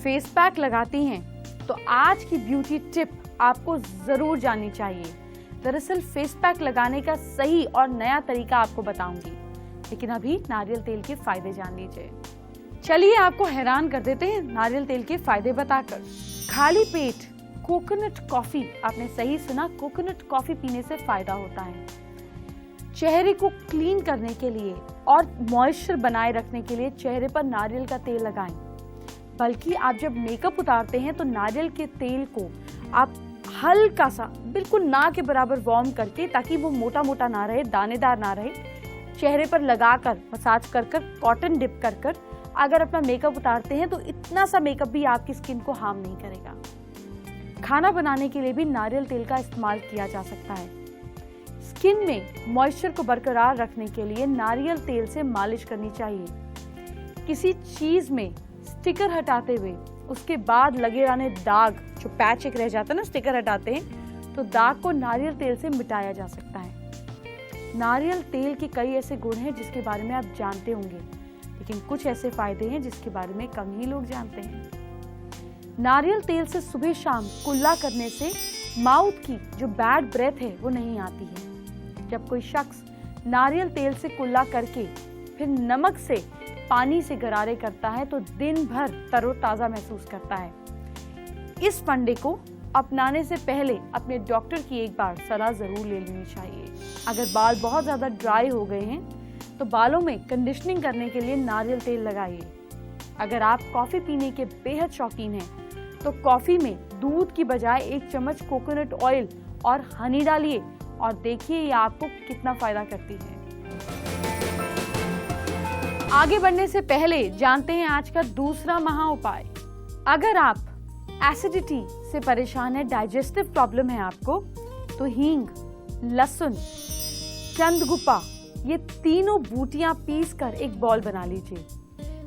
Face pack लगाती हैं तो आज की ब्यूटी टिप आपको जरूर जाननी चाहिए। दरअसल फेस पैक लगाने का सही और नया तरीका आपको बताऊंगी, लेकिन अभी नारियल तेल के फायदे जान लीजिए। चलिए आपको हैरान कर देते हैं नारियल तेल के फायदे बताकर। खाली पेट कोकोनट कॉफी, आपने सही सुना, कोकोनट कॉफी पीने से फायदा होता है। चेहरे को क्लीन करने के लिए और मॉइस्चर बनाए रखने के लिए चेहरे पर नारियल का तेल लगाएं। बल्कि आप जब मेकअप उतारते हैं तो नारियल के तेल को आप हल्का सा, बिल्कुल ना के बराबर वार्म करके, ताकि वो मोटा मोटा ना रहे, दानेदार ना रहे, चेहरे पर लगाकर मसाज कर कर कॉटन डिप कर कर अगर अपना मेकअप उतारते हैं तो इतना सा मेकअप भी आपकी स्किन को हार्म नहीं करेगा। खाना बनाने के लिए भी नारियल तेल का इस्तेमाल किया जा सकता है। स्किन में मॉइस्चर को बरकरार रखने के लिए नारियल तेल से मालिश करनी चाहिए। किसी चीज में स्टिकर हटाते हुए उसके बाद लगे रहने दाग, जो पैच एक रह जाता है ना स्टिकर हटाते हैं, तो दाग को नारियल तेल से मिटाया जा सकता है। नारियल तेल के कई ऐसे गुण हैं जिसके बारे में आप जानते होंगे, लेकिन कुछ ऐसे फायदे हैं जिसके बारे में कम ही लोग जानते हैं। नारियल तेल से सुबह शाम कुल्ला करने से माउथ की जो बैड ब्रेथ है वो नहीं आती है। जब कोई शख्स नारियल तेल से कुल्ला करके फिर नमक से पानी से गरारे करता है तो दिन भर तरोताजा महसूस करता है। इस फंडे को अपनाने से पहले अपने डॉक्टर की एक बार सलाह जरूर ले लेनी चाहिए। अगर बाल बहुत ज्यादा ड्राई हो गए हैं तो बालों में कंडीशनिंग करने के लिए नारियल तेल लगाइए। अगर आप कॉफी पीने के बेहद शौकीन हैं तो कॉफी में दूध की बजाय 1 चम्मच कोकोनट ऑयल और हनी डालिए और देखिए ये आपको कितना फायदा करती है। आगे बढ़ने से पहले जानते हैं आज का दूसरा महा उपाय। अगर आप एसिडिटी से परेशान है, डाइजेस्टिव प्रॉब्लम है आपको, तो हींग, लहसुन, चंदगुप्पा, ये तीनों बूटियां पीसकर एक बॉल बना लीजिए।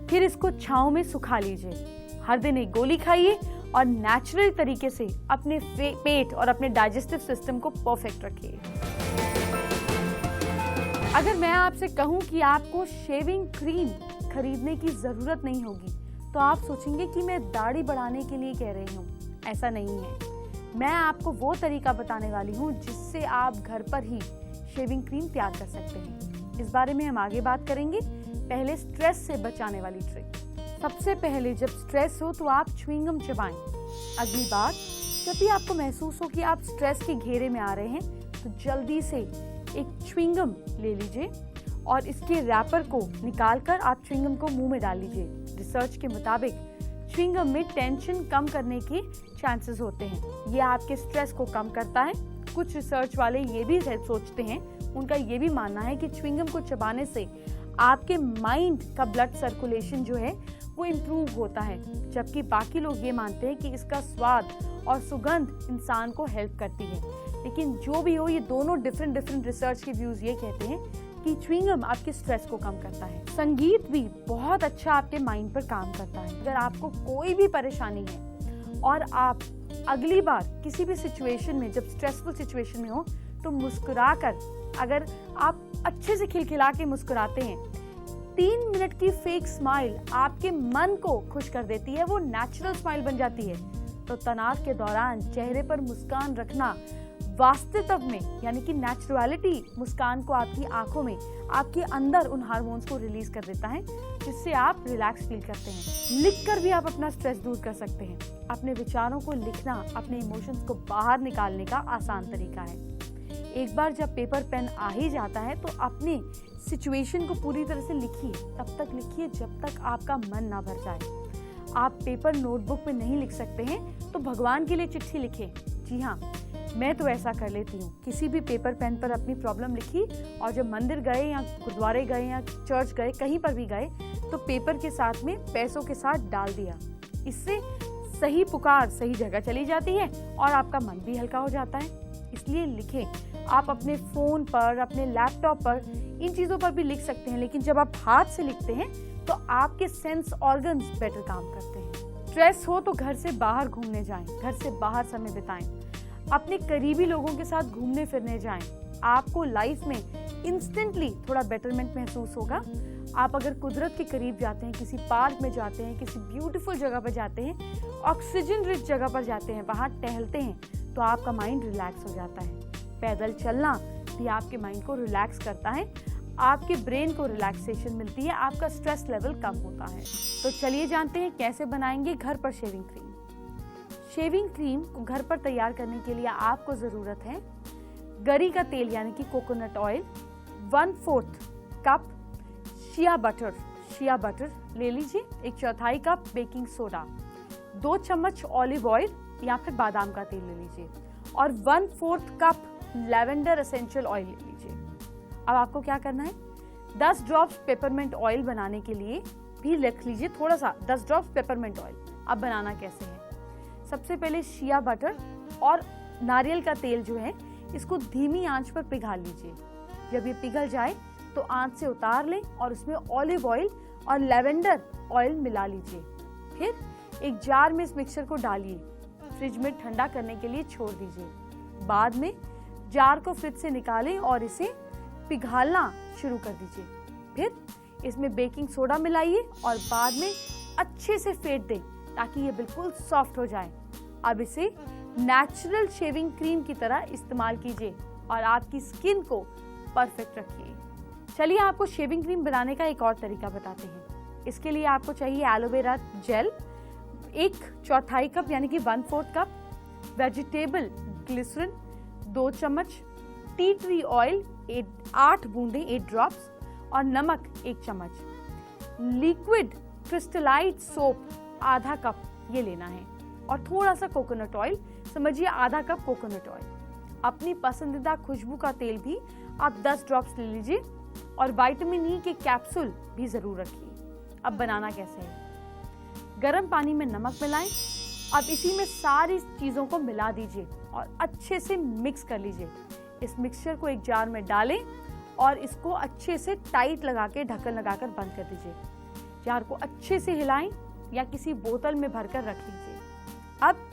फिर इसको छांव में सुखा लीजिए। हर दिन एक गोली खाइए और नेचुरल तरीके से अपने पेट और अपने डाइजेस्टिव सिस्टम को परफेक्ट रखिए। अगर मैं आपसे कहूं कि आपको शेविंग क्रीम खरीदने की जरूरत नहीं होगी तो आप सोचेंगे कि मैं दाढ़ी बढ़ाने के लिए कह रही हूँ। ऐसा नहीं है। मैं आपको वो तरीका बताने वाली हूँ जिससे आप घर पर ही शेविंग क्रीम तैयार कर सकते हैं। इस बारे में हम आगे बात करेंगे। पहले स्ट्रेस से बचाने वाली ट्रिक। सबसे पहले जब स्ट्रेस हो तो आप च्युइंगम चबाएं। अगली बार जब भी आपको महसूस हो कि आप स्ट्रेस के घेरे में आ रहे हैं तो जल्दी से एक च्युइंगम ले लीजिए और इसके रैपर को निकालकर आप च्युइंगम को मुंह में डाल लीजिए। रिसर्च के मुताबिक च्युइंगम में टेंशन कम करने के चांसेस होते हैं। ये आपके स्ट्रेस को कम करता है। कुछ रिसर्च वाले ये भी सोचते हैं, उनका ये भी मानना है कि च्युइंगम को चबाने से आपके माइंड का ब्लड सर्कुलेशन जो है वो इम्प्रूव होता है, जबकि बाकी लोग ये मानते हैं कि इसका स्वाद और सुगंध इंसान को हेल्प करती है। लेकिन जो भी हो, ये दोनों डिफरेंट रिसर्च के व्यूज ये कहते हैं कि च्युइंगम आपके स्ट्रेस को कम करता है। संगीत भी बहुत अच्छा आपके माइंड पर काम करता है। अगर आपको कोई भी परेशानी है और आप अगली बार किसी भी सिचुएशन में, जब स्ट्रेसफुल सिचुएशन में हो, तो मुस्कुराकर, अगर आप अच्छे से खिलखिला के मुस्कुराते हैं, 3 मिनट की फेक स्माइल आपके मन को खुश कर देती है, वो नेचुरल स्माइल बन जाती है। तो तनाव के दौरान चेहरे पर मुस्कान रखना वास्तव में, यानी कि नेचुरलिटी, मुस्कान को आपकी आंखों में, आपके अंदर उन हार्मोन्स को रिलीज कर देता है, जिससे आप रिलैक्स फील करते हैं। लिखकर भी आप अपना स्ट्रेस दूर कर सकते हैं। अपने विचारों को लिखना अपने इमोशंस को बाहर निकालने का आसान तरीका है। एक बार जब पेपर पेन आ ही जाता है तो अपने सिचुएशन को पूरी तरह से लिखिए। तब तक लिखिए जब तक आपका मन ना भर जाए। आप पेपर नोटबुक में नहीं लिख सकते हैं तो भगवान के लिए चिट्ठी लिखें। जी हाँ, मैं तो ऐसा कर लेती हूँ। किसी भी पेपर पेन पर अपनी प्रॉब्लम लिखी और जब मंदिर गए या गुरुद्वारे गए या चर्च गए, कहीं पर भी गए, तो पेपर के साथ में पैसों के साथ डाल दिया। इससे सही पुकार सही जगह चली जाती है और आपका मन भी हल्का हो जाता है। इसलिए लिखें। आप अपने फोन पर, अपने लैपटॉप पर, इन चीजों पर भी लिख सकते हैं, लेकिन जब आप हाथ से लिखते हैं तो आपके सेंस ऑर्गन्स बेटर काम करते हैं। स्ट्रेस हो तो घर से बाहर घूमने जाएं, घर से बाहर समय बिताएं, अपने करीबी लोगों के साथ घूमने फिरने जाएं। आपको लाइफ में इंस्टेंटली थोड़ा बेटरमेंट महसूस होगा। आप अगर कुदरत के करीब जाते हैं, किसी पार्क में जाते हैं, किसी ब्यूटीफुल जगह पर जाते हैं, ऑक्सीजन रिच जगह पर जाते हैं, वहाँ टहलते हैं, तो आपका माइंड रिलैक्स हो जाता है। पैदल चलना भी आपके माइंड को रिलैक्स करता है, आपके ब्रेन को रिलैक्सेशन मिलती है, आपका स्ट्रेस लेवल कम होता है। तो चलिए जानते हैं कैसे बनाएंगे घर पर शेविंग क्रीम। शेविंग क्रीम को घर पर तैयार करने के लिए आपको ज़रूरत है गरी का तेल यानी कि coconut oil, 1/4 cup shea butter ले लीजिए, 1/4 कप बेकिंग सोडा, 2 चम्मच ऑलिव ऑयल या फिर बादाम का तेल ले लीजिए और 1/4 कप लैवेंडर एसेंशियल ऑयल ले लीजिए। अब आपको क्या करना है, 10 ड्रॉप्स पेपरमिंट ऑयल बनाने के लिए भी लिख लीजिए, थोड़ा सा 10 ड्रॉप्स पेपरमिंट ऑयल। अब बनाना कैसे है, सबसे पहले शिया बटर और नारियल का तेल जो है इसको धीमी आंच पर पिघाल लीजिए। जब ये पिघल जाए तो आंच से उतार लें और उसमें ऑलिव ऑयल और लैवेंडर ऑयल मिला लीजिए। फिर एक जार में इस मिक्सचर को डालिए, फ्रिज में ठंडा करने के लिए छोड़ दीजिए। बाद में जार को फ्रिज से निकालें और इसे पिघालना शुरू कर दीजिए। फिर इसमें बेकिंग सोडा मिलाइए और बाद में अच्छे से फेंट दें ताकि ये बिल्कुल सॉफ्ट हो जाए। अब इसे नेचुरल शेविंग क्रीम की तरह इस्तेमाल कीजिए और आपकी स्किन को परफेक्ट रखिए। चलिए आपको शेविंग क्रीम बनाने का एक और तरीका बताते हैं। इसके लिए आपको चाहिए एलोवेरा जेल 1/4 कप यानी कि 1/4 कप, वेजिटेबल ग्लिसरीन 2 चम्मच, टी ट्री ऑयल 8 बूंदें 8 ड्रॉप्स और नमक 1 चम्मच, लिक्विड क्रिस्टलाइट सोप आधा कप ये लेना है और थोड़ा सा कोकोनट ऑयल, समझिए आधा कप कोकोनट ऑयल। अपनी पसंदीदा खुशबू का तेल भी आप 10 ड्रॉप्स ले लीजिए और विटामिन ई के कैप्सूल भी जरूर रखिए। अब बनाना कैसे है, गर्म पानी में नमक मिलाएं। अब इसी में सारी चीज़ों को मिला दीजिए और अच्छे से मिक्स कर लीजिए। इस मिक्सचर को एक जार में डालें और इसको अच्छे से टाइट लगा के ढक्कन लगाकर बंद कर दीजिए। जार को अच्छे से हिलाएं या किसी बोतल में भरकर रख लीजिए। अब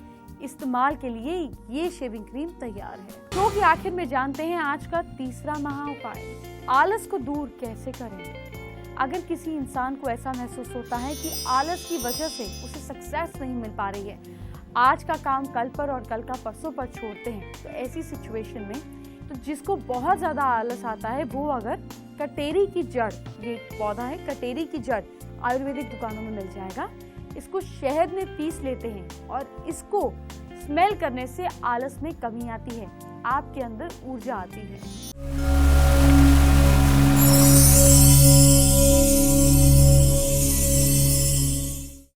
इस्तेमाल के लिए ये शेविंग क्रीम तैयार है। तो कि आखिर में जानते हैं आज का तीसरा महा उपाय, आलस को दूर कैसे करें। अगर किसी इंसान को ऐसा महसूस होता है कि आलस की वजह से उसे सक्सेस नहीं मिल पा रही है, आज का काम कल पर और कल का परसों पर छोड़ते हैं, तो ऐसी सिचुएशन में तो जिसको बहुत ज़्यादा आलस आता है वो अगर कटेरी की जड़, ये एक पौधा है कटेरी की जड़, आयुर्वेदिक दुकानों में मिल जाएगा, इसको शहद में पीस लेते हैं और इसको स्मेल करने से आलस में कमी आती है, आपके अंदर ऊर्जा आती है।